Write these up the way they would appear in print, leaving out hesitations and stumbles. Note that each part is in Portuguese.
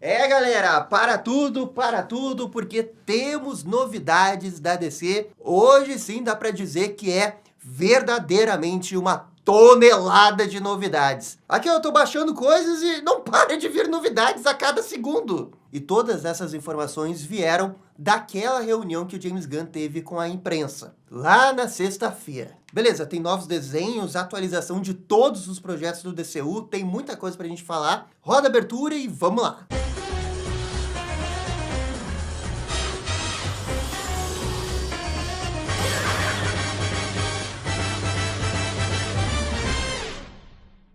Galera, para tudo, porque temos novidades da DC. Hoje sim dá pra dizer que é verdadeiramente uma tonelada de novidades. Aqui eu tô baixando coisas e não para de vir novidades a cada segundo. E todas essas informações vieram daquela reunião que o James Gunn teve com a imprensa, lá na sexta-feira. Beleza, tem novos desenhos, atualização de todos os projetos do DCU, tem muita coisa pra gente falar. Roda a abertura e vamos lá!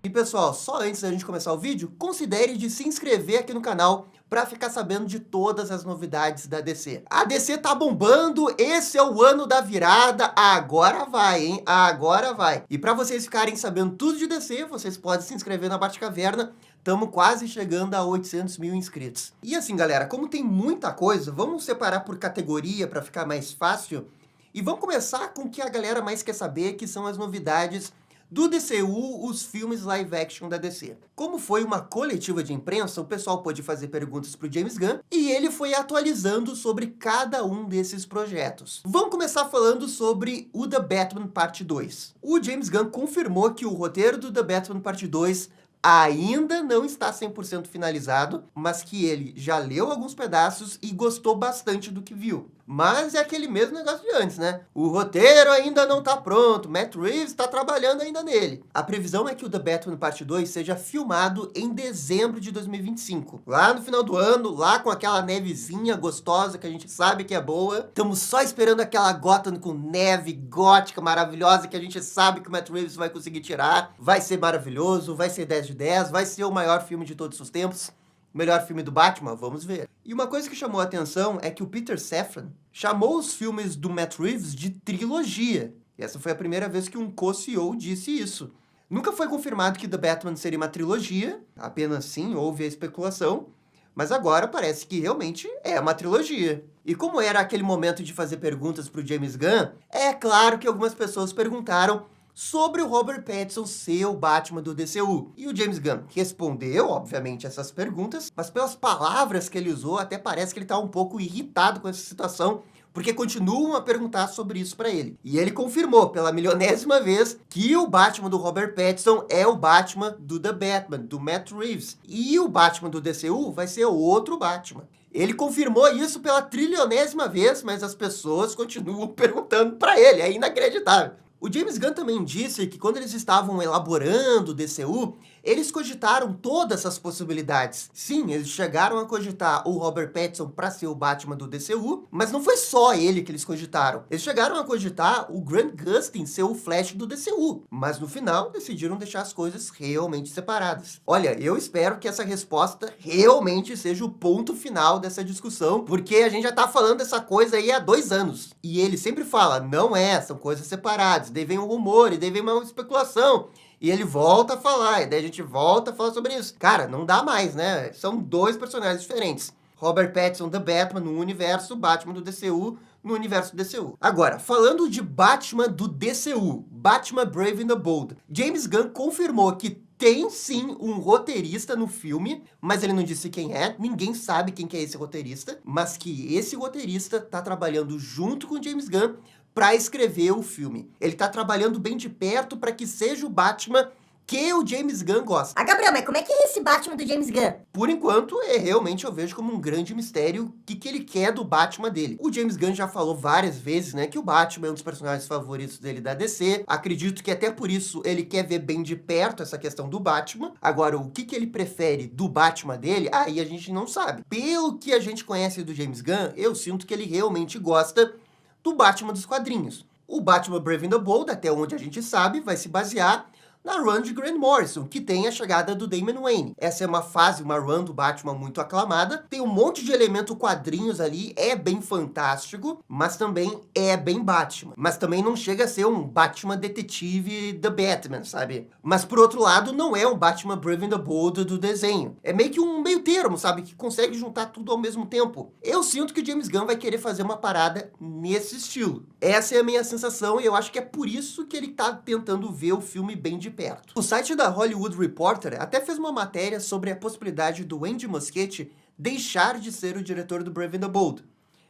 E pessoal, só antes da gente começar o vídeo, considere de se inscrever aqui no canal para ficar sabendo de todas as novidades da DC. A DC tá bombando, esse é o ano da virada, agora vai, hein? Agora vai. E para vocês ficarem sabendo tudo de DC, vocês podem se inscrever na Batcaverna. Estamos quase chegando a 800 mil inscritos. E assim, galera, como tem muita coisa, vamos separar por categoria para ficar mais fácil. E vamos começar com o que a galera mais quer saber, que são as novidades do DCU, os filmes live action da DC. Como foi uma coletiva de imprensa, o pessoal pôde fazer perguntas para o James Gunn e ele foi atualizando sobre cada um desses projetos. Vamos começar falando sobre o The Batman Parte 2. O James Gunn confirmou que o roteiro do The Batman Parte 2 ainda não está 100% finalizado, mas que ele já leu alguns pedaços e gostou bastante do que viu. Mas é aquele mesmo negócio de antes, né? O roteiro ainda não tá pronto, Matt Reeves está trabalhando ainda nele. A previsão é que o The Batman Parte 2 seja filmado em dezembro de 2025. Lá no final do ano, lá com aquela nevezinha gostosa que a gente sabe que é boa. Estamos só esperando aquela Gotham com neve gótica maravilhosa que a gente sabe que o Matt Reeves vai conseguir tirar. Vai ser maravilhoso, vai ser 10 de 10, vai ser o maior filme de todos os tempos. Melhor filme do Batman? Vamos ver. E uma coisa que chamou a atenção é que o Peter Safran chamou os filmes do Matt Reeves de trilogia. E essa foi a primeira vez que um co-CEO disse isso. Nunca foi confirmado que The Batman seria uma trilogia, apenas sim, houve a especulação, mas agora parece que realmente é uma trilogia. E como era aquele momento de fazer perguntas para o James Gunn, é claro que algumas pessoas perguntaram sobre o Robert Pattinson ser o Batman do DCU. E o James Gunn respondeu, obviamente, essas perguntas, mas pelas palavras que ele usou, até parece que ele está um pouco irritado com essa situação, porque continuam a perguntar sobre isso para ele. E ele confirmou, pela milionésima vez, que o Batman do Robert Pattinson é o Batman do The Batman, do Matt Reeves. E o Batman do DCU vai ser outro Batman. Ele confirmou isso pela trilionésima vez, mas as pessoas continuam perguntando para ele, é inacreditável. O James Gunn também disse que quando eles estavam elaborando o DCU, eles cogitaram todas essas possibilidades. Sim, eles chegaram a cogitar o Robert Pattinson para ser o Batman do DCU, mas não foi só ele que eles cogitaram. Eles chegaram a cogitar o Grant Gustin ser o Flash do DCU, mas no final decidiram deixar as coisas realmente separadas. Olha, eu espero que essa resposta realmente seja o ponto final dessa discussão, porque a gente já tá falando dessa coisa aí há 2 anos. E ele sempre fala, não é, são coisas separadas, daí vem um rumor, e daí vem uma especulação. E ele volta a falar, e daí a gente volta a falar sobre isso. Cara, não dá mais, né? São 2 personagens diferentes. Robert Pattinson, The Batman, no universo, Batman do DCU, no universo do DCU. Agora, falando de Batman do DCU, Batman Brave and the Bold, James Gunn confirmou que tem sim um roteirista no filme, mas ele não disse quem é, ninguém sabe quem que é esse roteirista, mas que esse roteirista tá trabalhando junto com o James Gunn para escrever o filme. Ele tá trabalhando bem de perto para que seja o Batman que o James Gunn gosta. Ah, Gabriel, mas como é que é esse Batman do James Gunn? Por enquanto, realmente eu vejo como um grande mistério o que ele quer do Batman dele. O James Gunn já falou várias vezes, né, que o Batman é um dos personagens favoritos dele da DC. Acredito que até por isso ele quer ver bem de perto essa questão do Batman. Agora, o que ele prefere do Batman dele, aí a gente não sabe. Pelo que a gente conhece do James Gunn, eu sinto que ele realmente gosta do Batman dos quadrinhos. O Batman Brave and the Bold, até onde a gente sabe, vai se basear na run de Grant Morrison, que tem a chegada do Damian Wayne. Essa é uma fase, uma run do Batman muito aclamada, tem um monte de elemento quadrinhos ali, é bem fantástico, mas também é bem Batman. Mas também não chega a ser um Batman detetive The Batman, sabe? Mas por outro lado, não é um Batman Brave and the Bold do desenho. É meio que um meio termo, sabe? Que consegue juntar tudo ao mesmo tempo. Eu sinto que o James Gunn vai querer fazer uma parada nesse estilo. Essa é a minha sensação e eu acho que é por isso que ele tá tentando ver o filme bem de perto. O site da Hollywood Reporter até fez uma matéria sobre a possibilidade do Andy Muschietti deixar de ser o diretor do Brave and the Bold,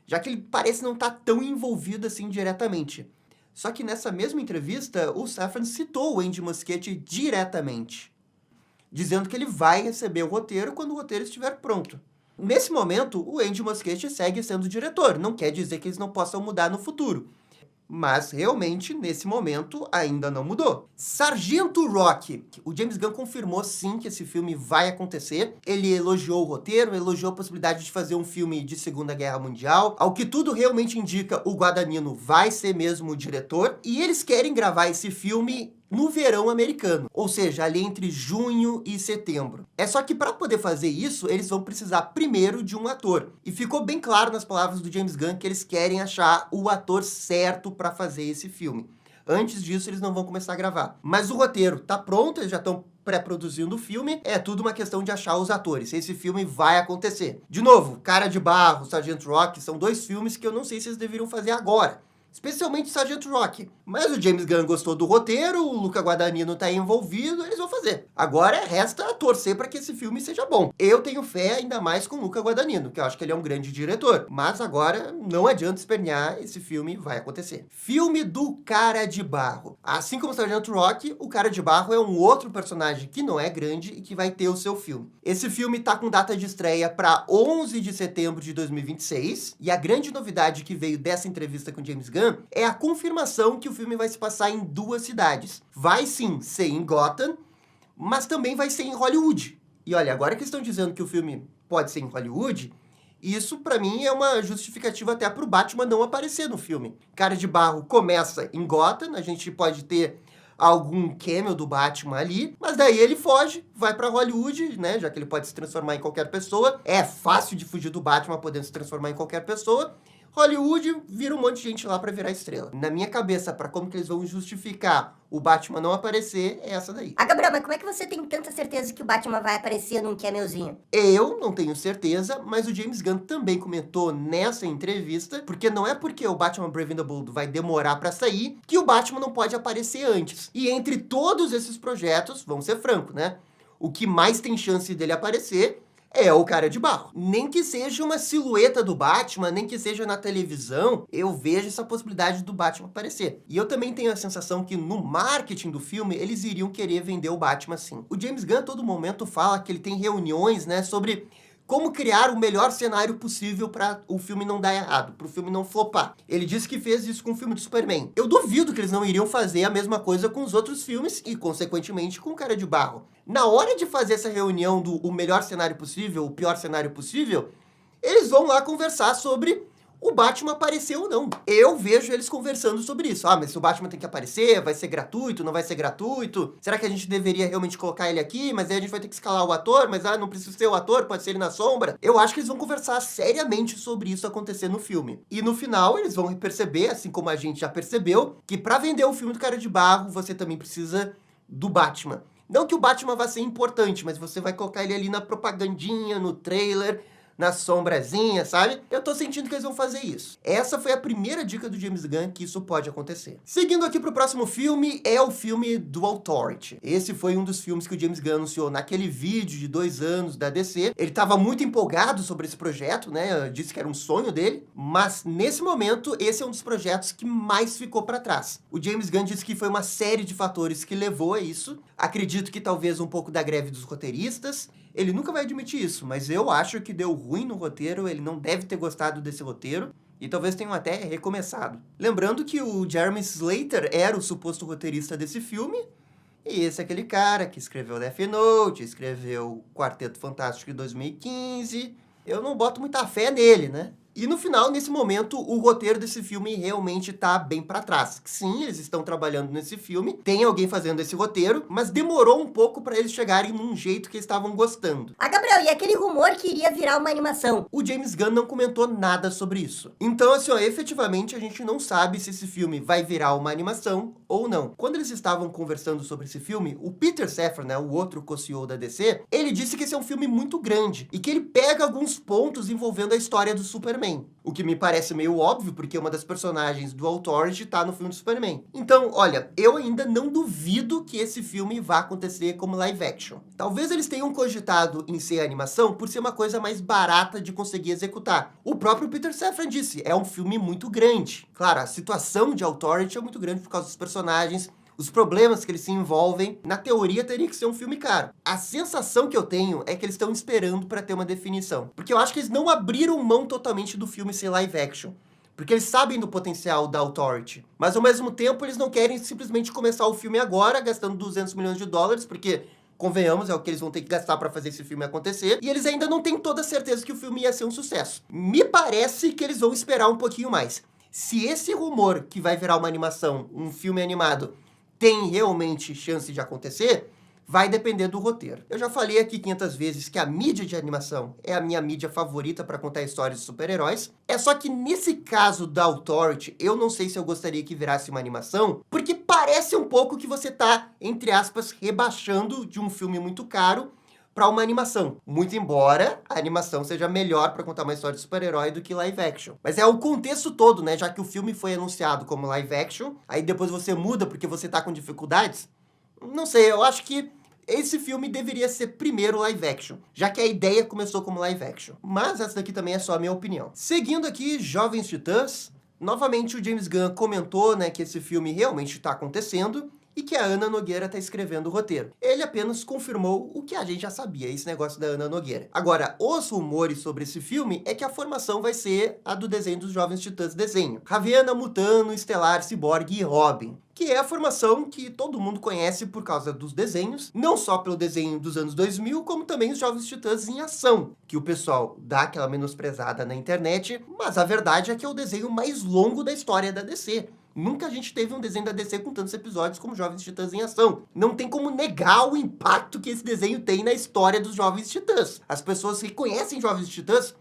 já que ele parece não estar tão envolvido assim diretamente. Só que nessa mesma entrevista, o Safran citou o Andy Muschietti diretamente, dizendo que ele vai receber o roteiro quando o roteiro estiver pronto. Nesse momento, o Andy Muschietti segue sendo o diretor, não quer dizer que eles não possam mudar no futuro. Mas, realmente, nesse momento, ainda não mudou. Sargento Rock. O James Gunn confirmou, sim, que esse filme vai acontecer. Ele elogiou o roteiro, elogiou a possibilidade de fazer um filme de Segunda Guerra Mundial. Ao que tudo realmente indica, o Guadagnino vai ser mesmo o diretor. E eles querem gravar esse filme no verão americano, ou seja, ali entre junho e setembro. É só que para poder fazer isso, eles vão precisar primeiro de um ator. E ficou bem claro nas palavras do James Gunn que eles querem achar o ator certo para fazer esse filme. Antes disso, eles não vão começar a gravar. Mas o roteiro tá pronto, eles já estão pré-produzindo o filme, é tudo uma questão de achar os atores. Esse filme vai acontecer. De novo, Cara de Barro, Sargento Rock, são dois filmes que eu não sei se eles deveriam fazer agora. Especialmente Sargento Rock. Mas o James Gunn gostou do roteiro, o Luca Guadagnino tá envolvido, eles vão fazer. Agora resta torcer para que esse filme seja bom. Eu tenho fé ainda mais com o Luca Guadagnino, que eu acho que ele é um grande diretor. Mas agora não adianta espernear, esse filme vai acontecer. Filme do Cara de Barro. Assim como Sargento Rock, o Cara de Barro é um outro personagem que não é grande e que vai ter o seu filme. Esse filme tá com data de estreia para 11 de setembro de 2026. E a grande novidade que veio dessa entrevista com James Gunn é a confirmação que o filme vai se passar em duas cidades. Vai sim ser em Gotham, mas também vai ser em Hollywood. E olha, agora que estão dizendo que o filme pode ser em Hollywood, isso pra mim é uma justificativa até pro Batman não aparecer no filme. Cara de Barro começa em Gotham, a gente pode ter algum cameo do Batman ali, mas daí ele foge, vai pra Hollywood, né, já que ele pode se transformar em qualquer pessoa. É fácil de fugir do Batman podendo se transformar em qualquer pessoa. Hollywood vira um monte de gente lá pra virar estrela. Na minha cabeça, pra como que eles vão justificar o Batman não aparecer, é essa daí. Ah, Gabriel, mas como é que você tem tanta certeza que o Batman vai aparecer num cameozinho? Eu não tenho certeza, mas o James Gunn também comentou nessa entrevista, porque não é porque o Batman Brave and the Bold vai demorar pra sair, que o Batman não pode aparecer antes. E entre todos esses projetos, vamos ser francos, né? O que mais tem chance dele aparecer é o Cara de Barro. Nem que seja uma silhueta do Batman, nem que seja na televisão, eu vejo essa possibilidade do Batman aparecer. E eu também tenho a sensação que no marketing do filme, eles iriam querer vender o Batman sim. O James Gunn a todo momento fala que ele tem reuniões, né, sobre como criar o melhor cenário possível para o filme não dar errado, para o filme não flopar. Ele disse que fez isso com o filme do Superman. Eu duvido que eles não iriam fazer a mesma coisa com os outros filmes e, consequentemente, com o Cara de Barro. Na hora de fazer essa reunião do o melhor cenário possível, o pior cenário possível, eles vão lá conversar sobre o Batman aparecer ou não. Eu vejo eles conversando sobre isso. Ah, mas se o Batman tem que aparecer, vai ser gratuito, não vai ser gratuito? Será que a gente deveria realmente colocar ele aqui? Mas aí a gente vai ter que escalar o ator, mas não precisa ser o ator, pode ser ele na sombra. Eu acho que eles vão conversar seriamente sobre isso acontecer no filme. E no final, eles vão perceber, assim como a gente já percebeu, que pra vender o filme do Cara de Barro, você também precisa do Batman. Não que o Batman vá ser importante, mas você vai colocar ele ali na propagandinha, no trailer, na sombrazinha, sabe? Eu tô sentindo que eles vão fazer isso. Essa foi a primeira dica do James Gunn que isso pode acontecer. Seguindo aqui pro próximo filme, é o filme do Authority. Esse foi um dos filmes que o James Gunn anunciou naquele vídeo de 2 anos da DC. Ele tava muito empolgado sobre esse projeto, né? Disse que era um sonho dele. Mas, nesse momento, esse é um dos projetos que mais ficou pra trás. O James Gunn disse que foi uma série de fatores que levou a isso. Acredito que talvez um pouco da greve dos roteiristas. Ele nunca vai admitir isso, mas eu acho que deu ruim no roteiro, ele não deve ter gostado desse roteiro, e talvez tenham até recomeçado. Lembrando que o Jeremy Slater era o suposto roteirista desse filme, e esse é aquele cara que escreveu Death Note, escreveu Quarteto Fantástico em 2015. Eu não boto muita fé nele, né? E no final, nesse momento, o roteiro desse filme realmente tá bem pra trás. Sim, eles estão trabalhando nesse filme, tem alguém fazendo esse roteiro, mas demorou um pouco pra eles chegarem num jeito que eles estavam gostando. Ah, Gabriel, e aquele rumor que iria virar uma animação? O James Gunn não comentou nada sobre isso. Então, assim, ó, efetivamente a gente não sabe se esse filme vai virar uma animação ou não. Quando eles estavam conversando sobre esse filme, o Peter Safran, né, o outro co-CEO da DC, ele disse que esse é um filme muito grande e que ele pega alguns pontos envolvendo a história do Superman. Superman. O que me parece meio óbvio, porque uma das personagens do Authority tá no filme do Superman. Então, olha, eu ainda não duvido que esse filme vá acontecer como live action. Talvez eles tenham cogitado em ser animação por ser uma coisa mais barata de conseguir executar. O próprio Peter Safran disse, é um filme muito grande. Claro, a situação de Authority é muito grande por causa dos personagens, os problemas que eles se envolvem. Na teoria, teria que ser um filme caro. A sensação que eu tenho é que eles estão esperando para ter uma definição. Porque eu acho que eles não abriram mão totalmente do filme ser live action. Porque eles sabem do potencial da Authority. Mas, ao mesmo tempo, eles não querem simplesmente começar o filme agora, gastando 200 milhões de dólares, porque, convenhamos, é o que eles vão ter que gastar para fazer esse filme acontecer. E eles ainda não têm toda a certeza que o filme ia ser um sucesso. Me parece que eles vão esperar um pouquinho mais. Se esse rumor que vai virar uma animação, um filme animado, tem realmente chance de acontecer, vai depender do roteiro. Eu já falei aqui 500 vezes que a mídia de animação é a minha mídia favorita para contar histórias de super-heróis. É só que nesse caso da Authority, eu não sei se eu gostaria que virasse uma animação, porque parece um pouco que você tá, entre aspas, rebaixando de um filme muito caro para uma animação. Muito embora a animação seja melhor para contar uma história de super-herói do que live action. Mas é o contexto todo, né? Já que o filme foi anunciado como live action, aí depois você muda porque você tá com dificuldades. Não sei, eu acho que esse filme deveria ser primeiro live action, já que a ideia começou como live action. Mas essa daqui também é só a minha opinião. Seguindo aqui, Jovens Titãs, novamente o James Gunn comentou, né, que esse filme realmente está acontecendo, e que a Ana Nogueira está escrevendo o roteiro. Ele apenas confirmou o que a gente já sabia, esse negócio da Ana Nogueira. Agora, os rumores sobre esse filme é que a formação vai ser a do desenho dos Jovens Titãs desenho. Ravena, Mutano, Estelar, Cyborg e Robin. Que é a formação que todo mundo conhece por causa dos desenhos, não só pelo desenho dos anos 2000, como também os Jovens Titãs em Ação, que o pessoal dá aquela menosprezada na internet, mas a verdade é que é o desenho mais longo da história da DC. Nunca a gente teve um desenho da DC com tantos episódios como Jovens Titãs em Ação. Não tem como negar o impacto que esse desenho tem na história dos Jovens Titãs. As pessoas reconhecem Jovens Titãs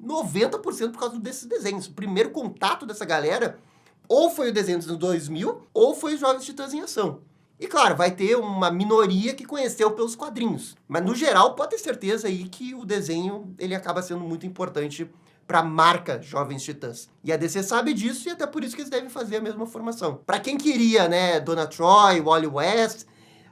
90% por causa desses desenhos. O primeiro contato dessa galera ou foi o desenho dos anos 2000, ou foi os Jovens Titãs em Ação. E claro, vai ter uma minoria que conheceu pelos quadrinhos. Mas no geral, pode ter certeza aí que o desenho ele acaba sendo muito importante para a marca Jovens Titãs. E a DC sabe disso e até por isso que eles devem fazer a mesma formação. Para quem queria, né, Donna Troy, Wally West,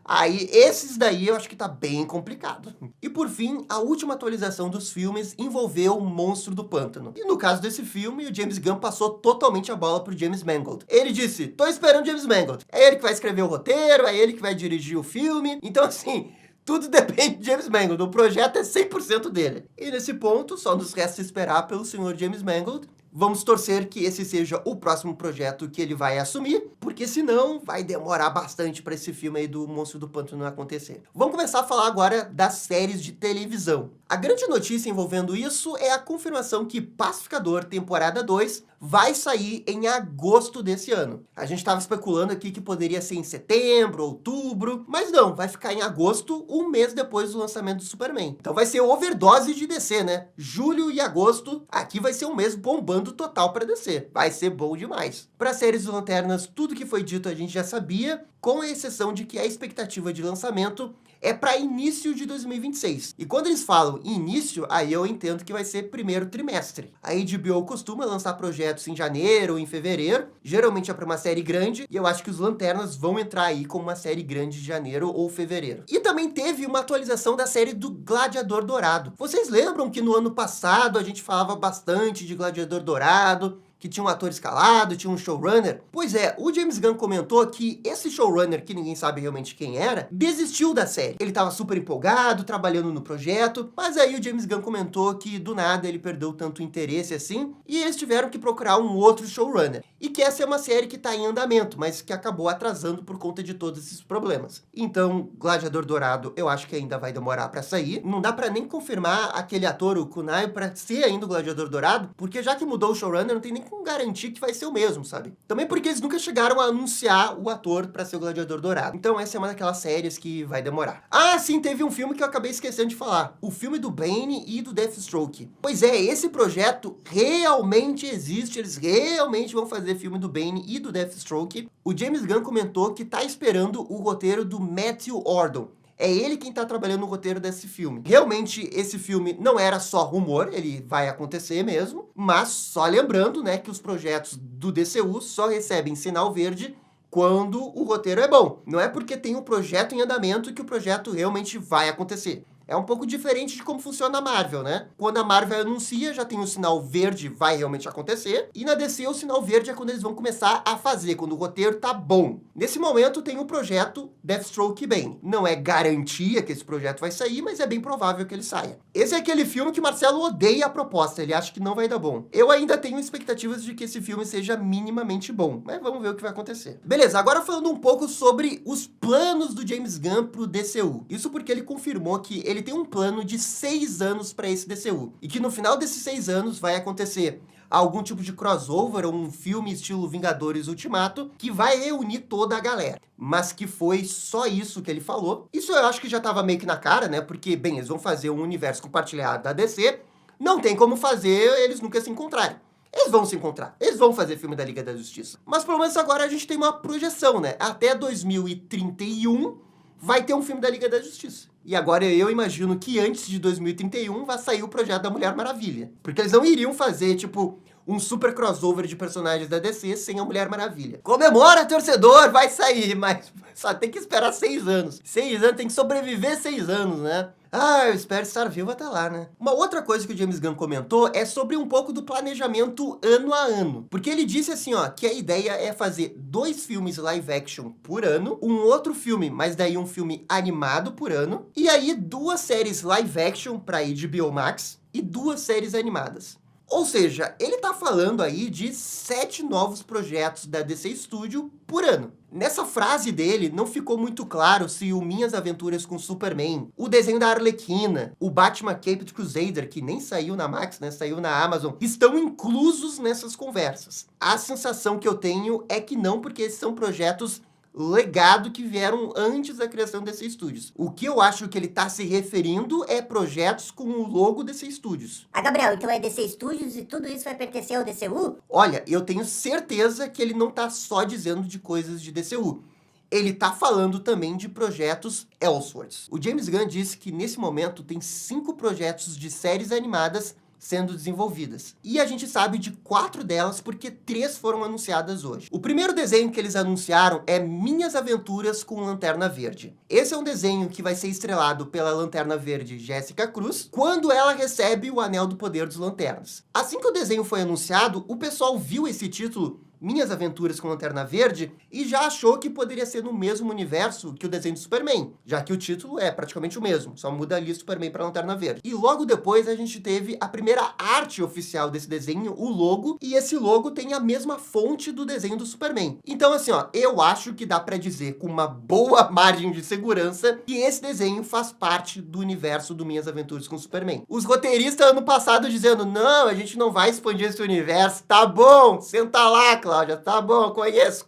aí esses daí eu acho que tá bem complicado. E por fim, a última atualização dos filmes envolveu o Monstro do Pântano. E no caso desse filme, o James Gunn passou totalmente a bola pro James Mangold. Ele disse, tô esperando James Mangold. É ele que vai escrever o roteiro, é ele que vai dirigir o filme. Então assim, tudo depende de James Mangold, o projeto é 100% dele. E nesse ponto, só nos resta esperar pelo senhor James Mangold. Vamos torcer que esse seja o próximo projeto que ele vai assumir, porque senão vai demorar bastante para esse filme aí do Monstro do Pântano acontecer. Vamos começar a falar agora das séries de televisão. A grande notícia envolvendo isso é a confirmação que Pacificador, temporada 2, vai sair em agosto desse ano. A gente estava especulando aqui que poderia ser em setembro, outubro, mas não, vai ficar em agosto, um mês depois do lançamento do Superman. Então vai ser overdose de DC, né? Julho e agosto, aqui vai ser um mês bombando total para DC. Vai ser bom demais. Para séries de Lanternas, tudo que foi dito a gente já sabia, com a exceção de que a expectativa de lançamento é para início de 2026. E quando eles falam início, aí eu entendo que vai ser primeiro trimestre. A HBO costuma lançar projetos em janeiro ou em fevereiro, geralmente é para uma série grande, e eu acho que os Lanternas vão entrar aí como uma série grande de janeiro ou fevereiro. E também teve uma atualização da série do Gladiador Dourado. Vocês lembram que no ano passado a gente falava bastante de Gladiador Dourado, que tinha um ator escalado, tinha um showrunner? Pois é, o James Gunn comentou que esse showrunner, que ninguém sabe realmente quem era, desistiu da série. Ele estava super empolgado, trabalhando no projeto, mas aí o James Gunn comentou que do nada ele perdeu tanto interesse assim, e eles tiveram que procurar um outro showrunner. E que essa é uma série que está em andamento, mas que acabou atrasando por conta de todos esses problemas. Então, Gladiador Dourado, eu acho que ainda vai demorar para sair. Não dá para nem confirmar aquele ator, o Kunai, para ser ainda o Gladiador Dourado, porque já que mudou o showrunner, não tem nem como garantir que vai ser o mesmo, sabe? Também porque eles nunca chegaram a anunciar o ator para ser o Gladiador Dourado. Então essa é uma daquelas séries que vai demorar. Ah, sim, teve um filme que eu acabei esquecendo de falar. O filme do Bane e do Deathstroke. Pois é, esse projeto realmente existe, eles realmente vão fazer filme do Bane e do Deathstroke. O James Gunn comentou que tá esperando o roteiro do Matthew Ordon. É ele quem tá trabalhando no roteiro desse filme. Realmente, esse filme não era só rumor, ele vai acontecer mesmo, mas só lembrando, né, que os projetos do DCU só recebem sinal verde quando o roteiro é bom. Não é porque tem um projeto em andamento que o projeto realmente vai acontecer. É um pouco diferente de como funciona a Marvel, né? Quando a Marvel anuncia, já tem o sinal verde, vai realmente acontecer. E na DC, o sinal verde é quando eles vão começar a fazer, quando o roteiro tá bom. Nesse momento, tem o projeto Deathstroke Bane. Não é garantia que esse projeto vai sair, mas é bem provável que ele saia. Esse é aquele filme que Marcelo odeia a proposta, ele acha que não vai dar bom. Eu ainda tenho expectativas de que esse filme seja minimamente bom, mas vamos ver o que vai acontecer. Beleza, agora falando um pouco sobre os planos do James Gunn pro DCU. Isso porque ele confirmou que ele tem um plano de 6 anos para esse DCU. E que no final desses 6 anos vai acontecer algum tipo de crossover ou um filme estilo Vingadores Ultimato que vai reunir toda a galera. Mas que foi só isso que ele falou. Isso eu acho que já tava meio que na cara, né? Porque, bem, eles vão fazer um universo compartilhado da DC. Não tem como fazer eles nunca se encontrarem. Eles vão se encontrar. Eles vão fazer filme da Liga da Justiça. Mas pelo menos agora a gente tem uma projeção, né? Até 2031 vai ter um filme da Liga da Justiça. E agora eu imagino que antes de 2031 vai sair o projeto da Mulher Maravilha. Porque eles não iriam fazer, tipo, um super crossover de personagens da DC sem a Mulher Maravilha. Comemora, torcedor, vai sair, mas só tem que esperar 6 anos. 6 anos, tem que sobreviver 6 anos, né? Ah, eu espero estar vivo até lá, né? Uma outra coisa que o James Gunn comentou é sobre um pouco do planejamento ano a ano. Porque ele disse assim, ó, que a ideia é fazer 2 filmes live action por ano, um outro filme, mas daí um filme animado por ano, e aí 2 séries live action pra HBO Max e 2 séries animadas. Ou seja, ele tá falando aí de 7 novos projetos da DC Studio por ano. Nessa frase dele, não ficou muito claro se o Minhas Aventuras com Superman, o desenho da Arlequina, o Batman Caped Crusader, que nem saiu na Max, né, saiu na Amazon, estão inclusos nessas conversas. A sensação que eu tenho é que não, porque esses são projetos legado que vieram antes da criação desse Studios. O que eu acho que ele tá se referindo é projetos com o logo DC Studios. Ah, Gabriel, então é DC Studios e tudo isso vai pertencer ao DCU? Olha, eu tenho certeza que ele não tá só dizendo de coisas de DCU. Ele tá falando também de projetos Elseworlds. O James Gunn disse que nesse momento tem 5 projetos de séries animadas sendo desenvolvidas. E a gente sabe de 4 delas porque 3 foram anunciadas hoje. O primeiro desenho que eles anunciaram é Minhas Aventuras com Lanterna Verde. Esse é um desenho que vai ser estrelado pela Lanterna Verde Jéssica Cruz, quando ela recebe o Anel do Poder dos Lanternas. Assim que o desenho foi anunciado, o pessoal viu esse título, Minhas Aventuras com Lanterna Verde, e já achou que poderia ser no mesmo universo que o desenho do Superman, já que o título é praticamente o mesmo, só muda ali Superman para Lanterna Verde. E logo depois a gente teve a primeira arte oficial desse desenho, o logo, e esse logo tem a mesma fonte do desenho do Superman. Então assim, ó, eu acho que dá pra dizer com uma boa margem de segurança que esse desenho faz parte do universo do Minhas Aventuras com Superman. Os roteiristas ano passado dizendo, não, a gente não vai expandir esse universo, tá bom, senta lá, Cláudia, tá bom, conheço.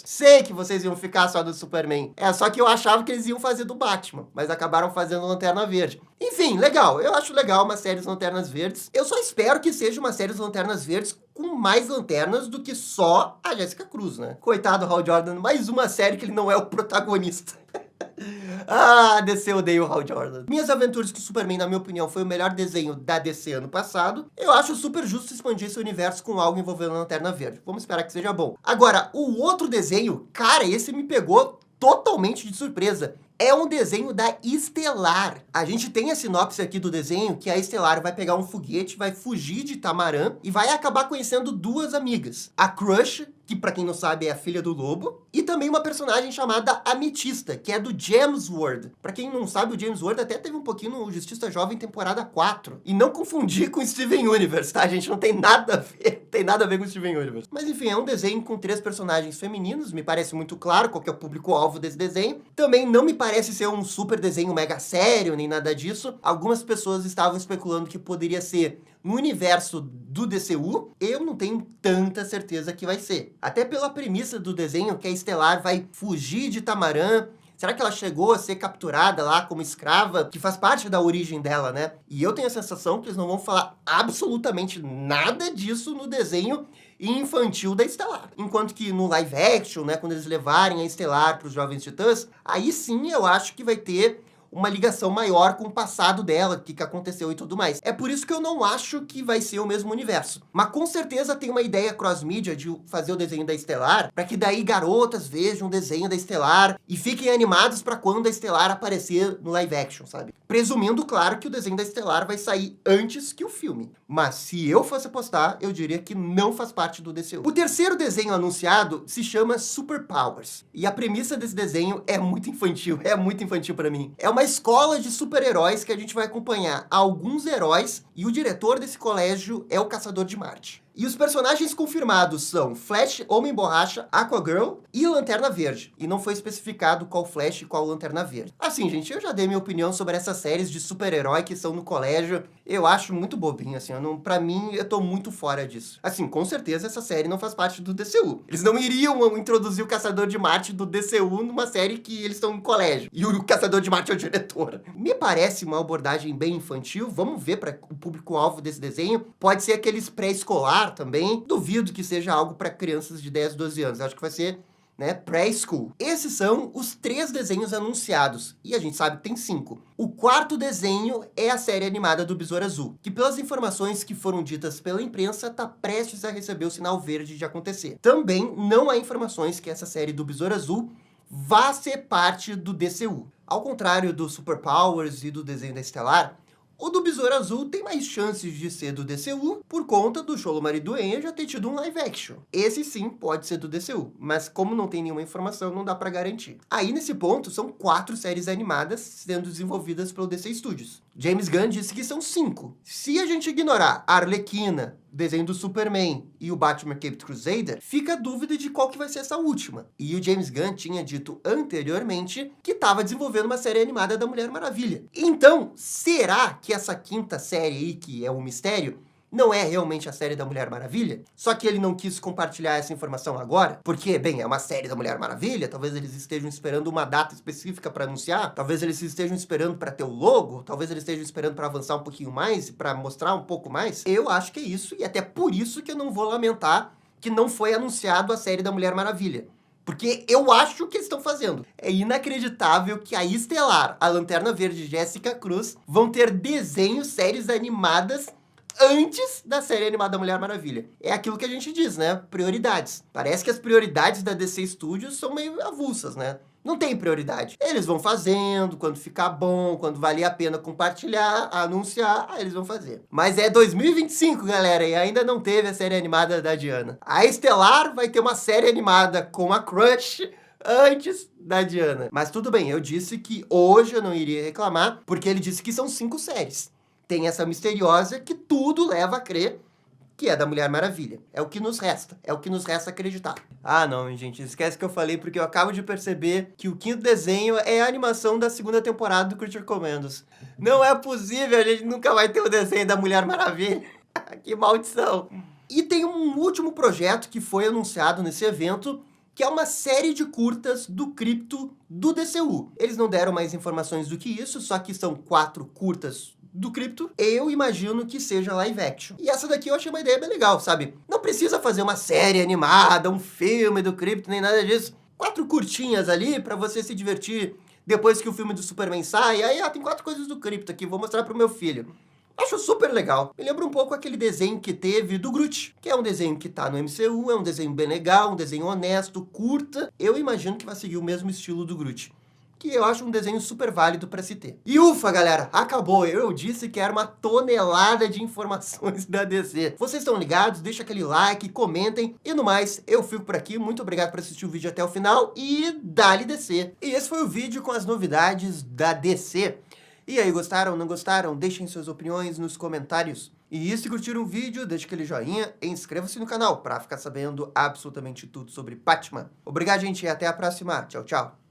Sei que vocês iam ficar só do Superman. É, só que eu achava que eles iam fazer do Batman, mas acabaram fazendo Lanterna Verde. Enfim, legal, eu acho legal uma série de Lanternas Verdes. Eu só espero que seja uma série de Lanternas Verdes com mais lanternas do que só a Jéssica Cruz, né? Coitado do Hal Jordan, mais uma série que ele não é o protagonista. Ah, DC odeia o Hal Jordan. Minhas Aventuras com Superman, na minha opinião, foi o melhor desenho da DC ano passado. Eu acho super justo expandir esse universo com algo envolvendo a Lanterna Verde. Vamos esperar que seja bom. Agora, o outro desenho, cara, esse me pegou totalmente de surpresa. É um desenho da Estelar. A gente tem a sinopse aqui do desenho que a Estelar vai pegar um foguete, vai fugir de Tamarã e vai acabar conhecendo 2 amigas. A Crush, que pra quem não sabe é a filha do Lobo, e também uma personagem chamada Ametista, que é do James Ward. Pra quem não sabe, o James Ward até teve um pouquinho no Justiça Jovem temporada 4. E não confundir com Steven Universe, tá? A gente não tem nada a ver, tem nada a ver com Steven Universe. Mas enfim, é um desenho com 3 personagens femininos, me parece muito claro qual que é o público-alvo desse desenho. Também não me parece ser um super desenho mega sério, nem nada disso. Algumas pessoas estavam especulando que poderia ser no universo do DCU. Eu não tenho tanta certeza que vai ser. Até pela premissa do desenho, que a Estelar vai fugir de Tamarã, Será que ela chegou a ser capturada lá como escrava, que faz parte da origem dela, né? E eu tenho a sensação que eles não vão falar absolutamente nada disso no desenho infantil da Estelar. Enquanto que no live action, né, quando eles levarem a Estelar para os Jovens Titãs, aí sim eu acho que vai ter uma ligação maior com o passado dela, o que aconteceu e tudo mais. É por isso que eu não acho que vai ser o mesmo universo. Mas com certeza tem uma ideia cross-mídia de fazer o desenho da Estelar, para que daí garotas vejam o desenho da Estelar e fiquem animados para quando a Estelar aparecer no live action, sabe? Presumindo, claro, que o desenho da Estelar vai sair antes que o filme. Mas se eu fosse apostar, eu diria que não faz parte do DCU. O terceiro desenho anunciado se chama Superpowers. E a premissa desse desenho é muito infantil para mim. É uma escola de super-heróis que a gente vai acompanhar alguns heróis e o diretor desse colégio é o Caçador de Marte. E os personagens confirmados são Flash, Homem-Borracha, Aquagirl e Lanterna Verde. E não foi especificado qual Flash e qual Lanterna Verde. Assim, gente, eu já dei minha opinião sobre essas séries de super-herói que são no colégio. Eu acho muito bobinho, assim. Pra mim, eu tô muito fora disso. Assim, com certeza essa série não faz parte do DCU. Eles não iriam introduzir o Caçador de Marte do DCU numa série que eles estão no colégio. E o Caçador de Marte é o diretor. Me parece uma abordagem bem infantil. Vamos ver para o público-alvo desse desenho. Pode ser aqueles pré-escolar também. Duvido que seja algo para crianças de 10, 12 anos. Acho que vai ser, né, pré-school. Esses são os 3 desenhos anunciados. E a gente sabe que tem 5. O quarto desenho é a série animada do Besouro Azul, que pelas informações que foram ditas pela imprensa, está prestes a receber o sinal verde de acontecer. Também não há informações que essa série do Besouro Azul vá ser parte do DCU. Ao contrário do Superpowers e do desenho da Estelar, o do Besouro Azul tem mais chances de ser do DCU por conta do Xolomari Duenha já ter tido um live action. Esse sim pode ser do DCU, mas como não tem nenhuma informação, não dá pra garantir. Aí nesse ponto, são 4 séries animadas sendo desenvolvidas pelo DC Studios. James Gunn disse que são 5. Se a gente ignorar a Arlequina, desenho do Superman e o Batman Caped Crusader, fica a dúvida de qual que vai ser essa última. E o James Gunn tinha dito anteriormente que estava desenvolvendo uma série animada da Mulher Maravilha. Então, será que essa 5ª série aí, que é um mistério, não é realmente a série da Mulher Maravilha? Só que ele não quis compartilhar essa informação agora, porque, bem, é uma série da Mulher Maravilha, talvez eles estejam esperando uma data específica para anunciar, talvez eles estejam esperando para ter o logo, talvez eles estejam esperando para avançar um pouquinho mais, para mostrar um pouco mais. Eu acho que é isso, e até por isso que eu não vou lamentar que não foi anunciado a série da Mulher Maravilha. Porque eu acho que eles estão fazendo. É inacreditável que a Estelar, a Lanterna Verde e Jéssica Cruz vão ter desenhos, séries animadas antes da série animada Mulher Maravilha. É aquilo que a gente diz, né? Prioridades. Parece que as prioridades da DC Studios são meio avulsas, né? Não tem prioridade. Eles vão fazendo, quando ficar bom, quando valer a pena compartilhar, anunciar, aí eles vão fazer. Mas é 2025, galera, e ainda não teve a série animada da Diana. A Estelar vai ter uma série animada com a Crush antes da Diana. Mas tudo bem, eu disse que hoje eu não iria reclamar, porque ele disse que são 5 séries. Tem essa misteriosa que tudo leva a crer que é da Mulher Maravilha. É o que nos resta. É o que nos resta acreditar. Ah, não, gente. Esquece que eu falei, porque eu acabo de perceber que o 5º desenho é a animação da 2ª temporada do Creature Commandos. Não é possível, a gente nunca vai ter o desenho da Mulher Maravilha. Que maldição. E tem um último projeto que foi anunciado nesse evento, que é uma série de curtas do Crypto do DCU. Eles não deram mais informações do que isso, só que são 4 curtas do Crypto, eu imagino que seja live action. E essa daqui eu achei uma ideia bem legal, sabe? Não precisa fazer uma série animada, um filme do Crypto, nem nada disso. 4 curtinhas ali pra você se divertir depois que o filme do Superman sai. Aí, tem 4 coisas do Crypto aqui, vou mostrar pro meu filho. Acho super legal. Me lembra um pouco aquele desenho que teve do Groot, que é um desenho que tá no MCU, é um desenho bem legal, um desenho honesto, curta. Eu imagino que vai seguir o mesmo estilo do Groot, que eu acho um desenho super válido para se ter. E ufa, galera, acabou. Eu disse que era uma tonelada de informações da DC. Vocês estão ligados? Deixa aquele like, comentem. E no mais, eu fico por aqui. Muito obrigado por assistir o vídeo até o final e dá-lhe DC. E esse foi o vídeo com as novidades da DC. E aí, gostaram, não gostaram? Deixem suas opiniões nos comentários. E se curtiram o vídeo, deixe aquele joinha e inscreva-se no canal para ficar sabendo absolutamente tudo sobre Batman. Obrigado, gente, e até a próxima. Tchau, tchau.